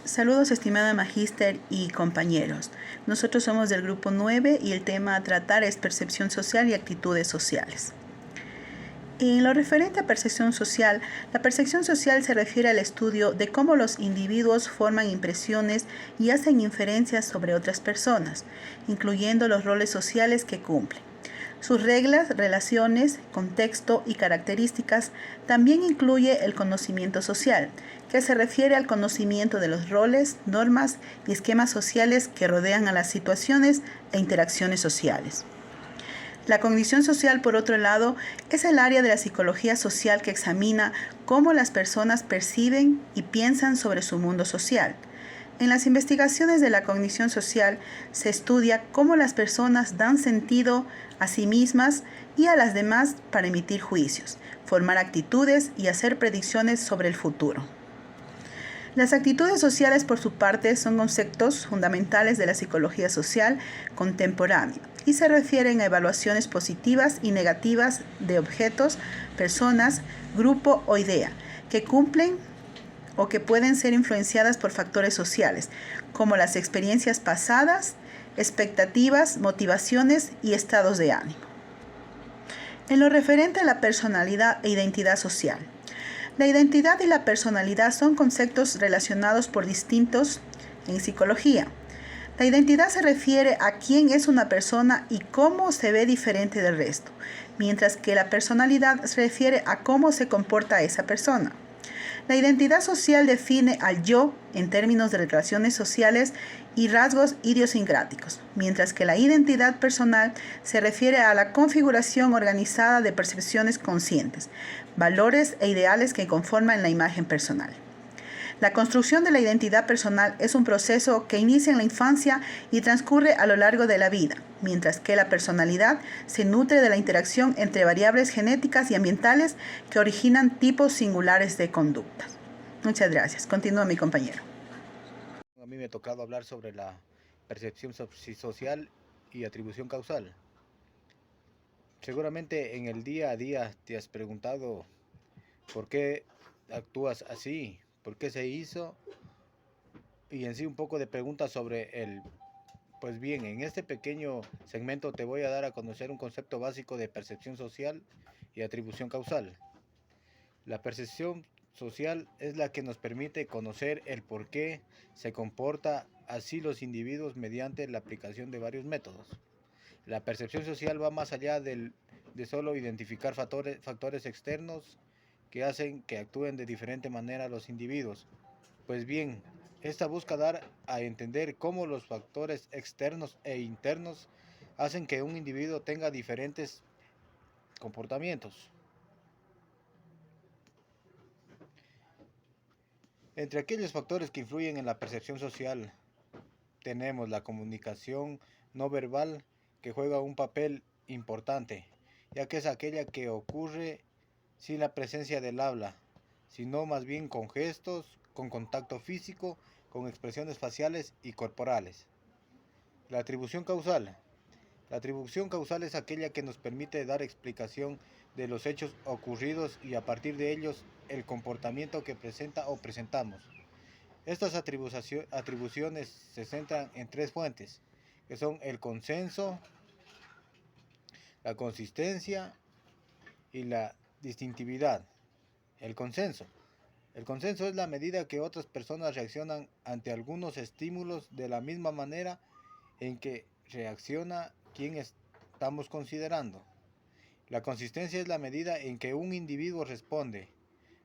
Saludos, estimada magíster y compañeros. Nosotros somos del grupo 9 y el tema a tratar es percepción social y actitudes sociales. En lo referente a percepción social, la percepción social se refiere al estudio de cómo los individuos forman impresiones y hacen inferencias sobre otras personas, incluyendo los roles sociales que cumplen. Sus reglas, relaciones, contexto y características también incluye el conocimiento social, que se refiere al conocimiento de los roles, normas y esquemas sociales que rodean a las situaciones e interacciones sociales. La cognición social, por otro lado, es el área de la psicología social que examina cómo las personas perciben y piensan sobre su mundo social. En las investigaciones de la cognición social se estudia cómo las personas dan sentido a sí mismas y a las demás para emitir juicios, formar actitudes y hacer predicciones sobre el futuro. Las actitudes sociales, por su parte, son conceptos fundamentales de la psicología social contemporánea y se refieren a evaluaciones positivas y negativas de objetos, personas, grupo o idea que cumplen o que pueden ser influenciadas por factores sociales, como las experiencias pasadas, expectativas, motivaciones y estados de ánimo. En lo referente a la personalidad e identidad social, la identidad y la personalidad son conceptos relacionados por distintos en psicología. La identidad se refiere a quién es una persona y cómo se ve diferente del resto, mientras que la personalidad se refiere a cómo se comporta esa persona. La identidad social define al yo en términos de relaciones sociales y rasgos idiosincráticos, mientras que la identidad personal se refiere a la configuración organizada de percepciones conscientes, valores e ideales que conforman la imagen personal. La construcción de la identidad personal es un proceso que inicia en la infancia y transcurre a lo largo de la vida, mientras que la personalidad se nutre de la interacción entre variables genéticas y ambientales que originan tipos singulares de conductas. Muchas gracias. Continúa mi compañero. A mí me ha tocado hablar sobre la percepción social y atribución causal. Seguramente en el día a día te has preguntado por qué actúas así, por qué se hizo y en sí un poco de preguntas sobre el. Pues bien, en este pequeño segmento te voy a dar a conocer un concepto básico de percepción social y atribución causal. La percepción social es la que nos permite conocer el por qué se comporta así los individuos mediante la aplicación de varios métodos. La percepción social va más allá de solo identificar factores externos que hacen que actúen de diferente manera los individuos. Pues bien, esta busca dar a entender cómo los factores externos e internos hacen que un individuo tenga diferentes comportamientos. Entre aquellos factores que influyen en la percepción social tenemos la comunicación no verbal, que juega un papel importante, ya que es aquella que ocurre sin la presencia del habla, sino más bien con gestos, con contacto físico, con expresiones faciales y corporales. La atribución causal. La atribución causal es aquella que nos permite dar explicación de los hechos ocurridos y a partir de ellos el comportamiento que presenta o presentamos. Estas atribuciones se centran en tres fuentes, que son el consenso, la consistencia y la distintividad. El consenso. El consenso es la medida que otras personas reaccionan ante algunos estímulos de la misma manera en que reacciona quien estamos considerando. La consistencia es la medida en que un individuo responde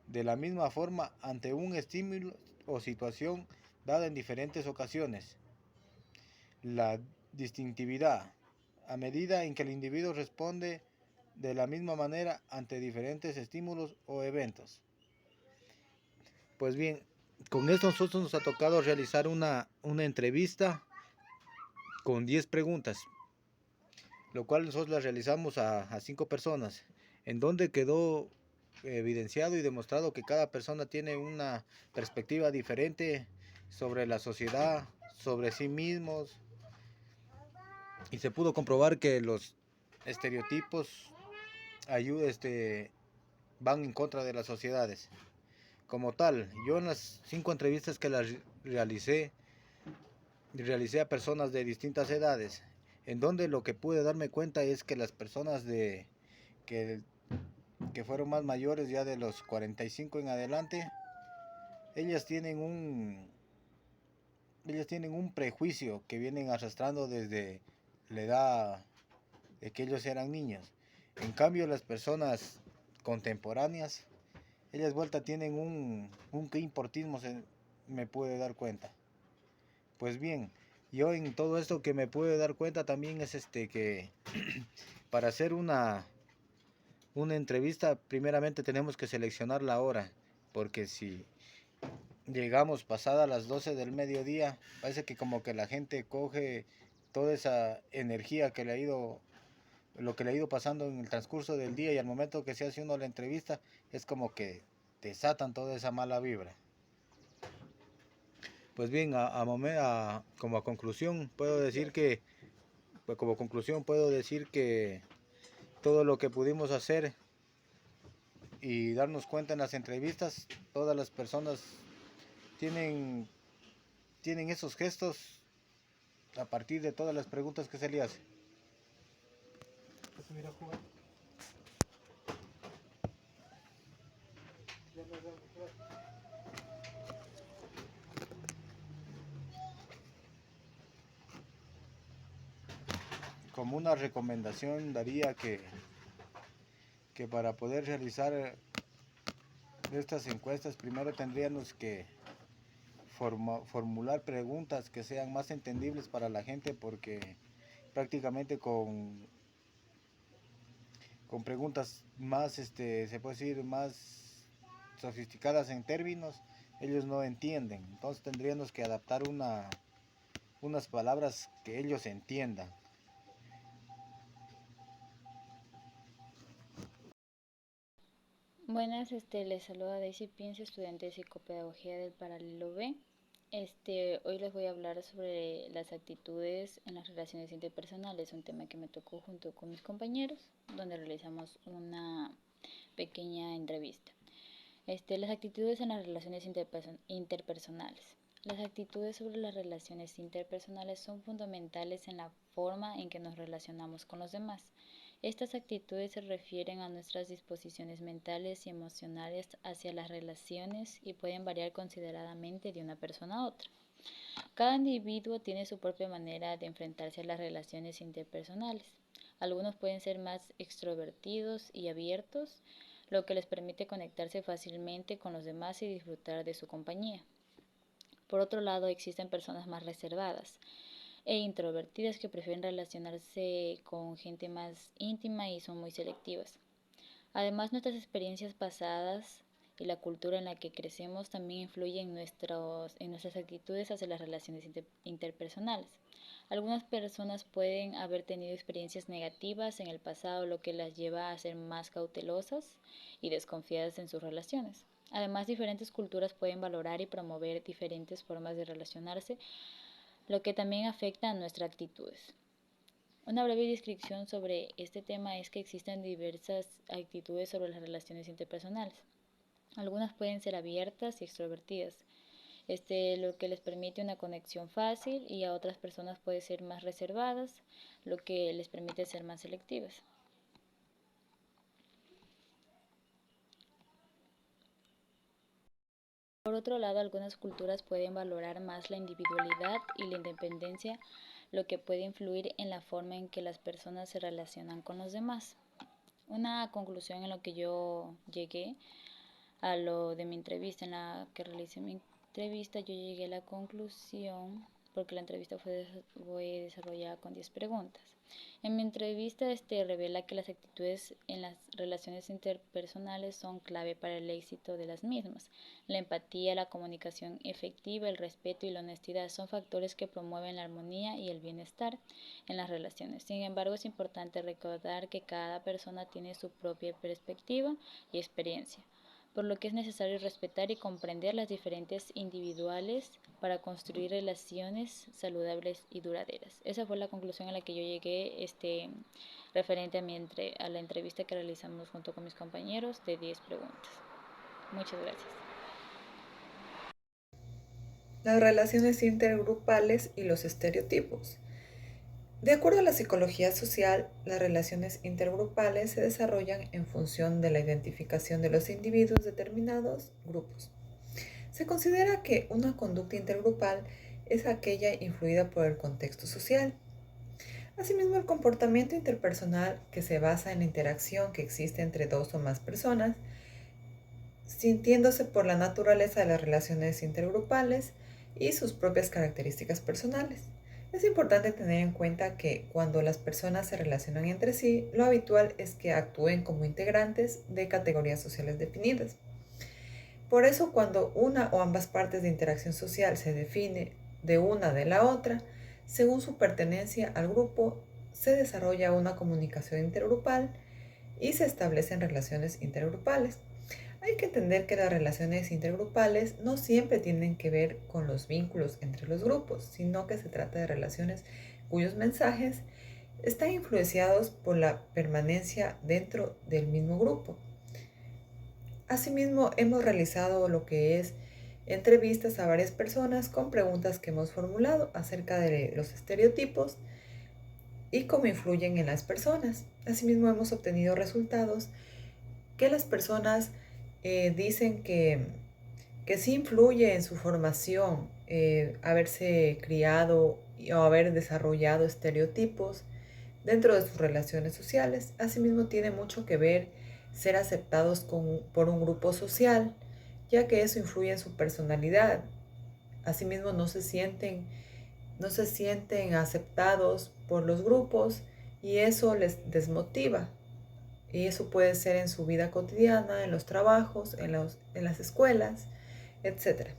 de la misma forma ante un estímulo o situación dada en diferentes ocasiones. La distintividad, a medida en que el individuo responde de la misma manera ante diferentes estímulos o eventos. Pues bien, con esto nosotros nos ha tocado realizar una entrevista con 10 preguntas, lo cual nosotros la realizamos a 5 personas, en donde quedó evidenciado y demostrado que cada persona tiene una perspectiva diferente sobre la sociedad, sobre sí mismos, y se pudo comprobar que los estereotipos van en contra de las sociedades. Como tal, yo en las 5 entrevistas que las realicé a personas de distintas edades, en donde lo que pude darme cuenta es que las personas que, que fueron más mayores, ya de los 45 en adelante, ellas tienen un, ellas tienen un prejuicio que vienen arrastrando desde la edad de que ellos eran niños. En cambio, las personas contemporáneas, ellas vuelta tienen un que importismo, me pude dar cuenta. Pues bien, yo en todo esto que me pude dar cuenta también es que para hacer una entrevista primeramente tenemos que seleccionar la hora, porque si llegamos pasada las 12 del mediodía, parece que como que la gente coge toda esa energía que le ha ido, lo que le ha ido pasando en el transcurso del día, y al momento que se hace uno la entrevista es como que desatan toda esa mala vibra. Pues bien, como a conclusión puedo decir que, pues como conclusión puedo decir que todo lo que pudimos hacer y darnos cuenta en las entrevistas, todas las personas tienen, tienen esos gestos a partir de todas las preguntas que se le hace. Como una recomendación daría que para poder realizar estas encuestas primero tendríamos que formular preguntas que sean más entendibles para la gente, porque prácticamente con preguntas más, se puede decir, más sofisticadas en términos, ellos no entienden. Entonces tendríamos que adaptar unas palabras que ellos entiendan. Buenas, les saluda Daisy Pienso, estudiante de psicopedagogía del Paralelo B. Hoy les voy a hablar sobre las actitudes en las relaciones interpersonales, un tema que me tocó junto con mis compañeros, donde realizamos una pequeña entrevista. Las actitudes en las relaciones interpersonales. Las actitudes sobre las relaciones interpersonales son fundamentales en la forma en que nos relacionamos con los demás. Estas actitudes se refieren a nuestras disposiciones mentales y emocionales hacia las relaciones y pueden variar consideradamente de una persona a otra. Cada individuo tiene su propia manera de enfrentarse a las relaciones interpersonales. Algunos pueden ser más extrovertidos y abiertos, lo que les permite conectarse fácilmente con los demás y disfrutar de su compañía. Por otro lado, existen personas más reservadas e introvertidas que prefieren relacionarse con gente más íntima y son muy selectivas. Además, nuestras experiencias pasadas y la cultura en la que crecemos también influyen en nuestras actitudes hacia las relaciones interpersonales. Algunas personas pueden haber tenido experiencias negativas en el pasado, lo que las lleva a ser más cautelosas y desconfiadas en sus relaciones. Además, diferentes culturas pueden valorar y promover diferentes formas de relacionarse, lo que también afecta a nuestras actitudes. Una breve descripción sobre este tema es que existen diversas actitudes sobre las relaciones interpersonales. Algunas pueden ser abiertas y extrovertidas, lo que les permite una conexión fácil, y a otras personas pueden ser más reservadas, lo que les permite ser más selectivas. Por otro lado, algunas culturas pueden valorar más la individualidad y la independencia, lo que puede influir en la forma en que las personas se relacionan con los demás. Una conclusión en lo que yo llegué a lo de mi entrevista, en la que realicé mi entrevista, yo llegué a la conclusión, porque la entrevista fue desarrollada con 10 preguntas. En mi entrevista revela que las actitudes en las relaciones interpersonales son clave para el éxito de las mismas. La empatía, la comunicación efectiva, el respeto y la honestidad son factores que promueven la armonía y el bienestar en las relaciones. Sin embargo, es importante recordar que cada persona tiene su propia perspectiva y experiencia, por lo que es necesario respetar y comprender las diferentes individuales para construir relaciones saludables y duraderas. Esa fue la conclusión a la que yo llegué referente a la entrevista que realizamos junto con mis compañeros de 10 preguntas. Muchas gracias. las relaciones intergrupales y los estereotipos. De acuerdo a la psicología social, las relaciones intergrupales se desarrollan en función de la identificación de los individuos de determinados grupos. Se considera que una conducta intergrupal es aquella influida por el contexto social. Asimismo, el comportamiento interpersonal, que se basa en la interacción que existe entre dos o más personas, sintiéndose por la naturaleza de las relaciones intergrupales y sus propias características personales. Es importante tener en cuenta que cuando las personas se relacionan entre sí, lo habitual es que actúen como integrantes de categorías sociales definidas. Por eso, cuando una o ambas partes de interacción social se define de una de la otra, según su pertenencia al grupo, se desarrolla una comunicación intergrupal y se establecen relaciones intergrupales. Hay que entender que las relaciones intergrupales no siempre tienen que ver con los vínculos entre los grupos, sino que se trata de relaciones cuyos mensajes están influenciados por la permanencia dentro del mismo grupo. Asimismo, hemos realizado lo que es entrevistas a varias personas con preguntas que hemos formulado acerca de los estereotipos y cómo influyen en las personas. Asimismo, hemos obtenido resultados que las personas dicen que sí influye en su formación haberse criado o haber desarrollado estereotipos dentro de sus relaciones sociales. Asimismo, tiene mucho que ver ser aceptados por un grupo social, ya que eso influye en su personalidad. Asimismo, no se sienten aceptados por los grupos y eso les desmotiva. Y eso puede ser en su vida cotidiana, en los trabajos, en las escuelas, etc.